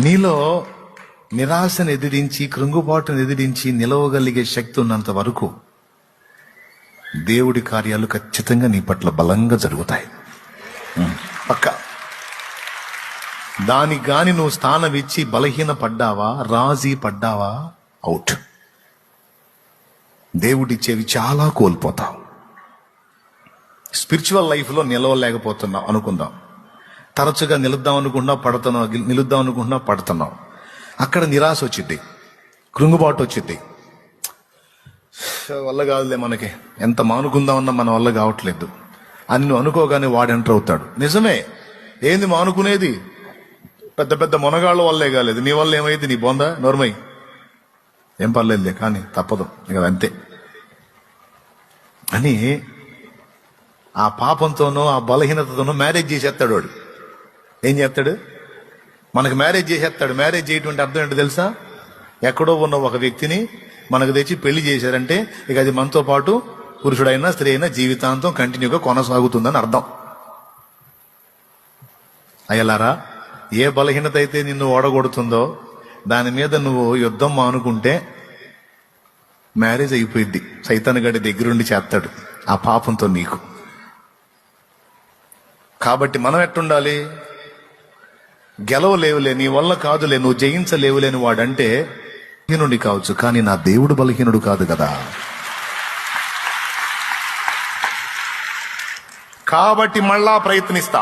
నీలో నిరాశను ఎదిరించి, కృంగుబాటును ఎదిరించి నిలవగలిగే శక్తి ఉన్నంత వరకు దేవుడి కార్యాలు ఖచ్చితంగా నీ పట్ల బలంగా జరుగుతాయి. పక్క దానికి గాని నువ్వు స్థానం ఇచ్చి బలహీన పడ్డావా, రాజీ పడ్డావా, అవుట్. దేవుడిచ్చేవి చాలా కోల్పోతావు. స్పిరిచువల్ లైఫ్లో నిలవలేకపోతున్నావు అనుకుందాం. తరచుగా నిలుద్దాం అనుకుంటున్నావు, పడుతున్నావు, నిలుద్దాం అనుకుంటున్నావు, పడుతున్నావు. అక్కడ నిరాశ వచ్చింది, కృంగుబాటు వచ్చింది. వల్ల కాదులే, మనకి ఎంత మానుకుందామన్నా మన వల్ల కావట్లేదు అని నువ్వు అనుకోగానే వాడు ఎంటర్ అవుతాడు. నిజమే, ఏంది మానుకునేది? పెద్ద పెద్ద మునగాళ్ళ వల్లే కాలేదు, నీ వల్ల ఏమైంది? నీ బొందా నోర్మై, ఏం పర్లేదులే కానీ తప్పదు ఇక అంతే అని ఆ పాపంతోనో ఆ బలహీనతతోనో మ్యారేజ్ చేసేస్తాడు వాడు. ఏం చేస్తాడు? మనకు మ్యారేజ్ చేసేస్తాడు. మ్యారేజ్ చేయటువంటి అర్థం ఏంటో తెలుసా? ఎక్కడో ఉన్న ఒక వ్యక్తిని మనకు తెచ్చి పెళ్లి చేశారంటే ఇక అది మనతో పాటు పురుషుడైనా స్త్రీ అయినా జీవితాంతం కంటిన్యూగా కొనసాగుతుందని అర్థం. అయ్యలారా, ఏ బలహీనత అయితే నిన్ను ఓడగొడుతుందో దాని మీద నువ్వు యుద్ధం మానుకుంటే మ్యారేజ్ అయిపోయింది. సైతాన్ గడి దగ్గరుండి చేస్తాడు ఆ పాపంతో నీకు. కాబట్టి మనం ఎట్టుండాలి? గెలవలేవులే, నీ వల్ల కాదులే, నువ్వు జయించలేవులేని వాడంటే బలహీనుడి కావచ్చు, కానీ నా దేవుడు బలహీనుడు కాదు కదా. కాబట్టి మళ్ళా ప్రయత్నిస్తా.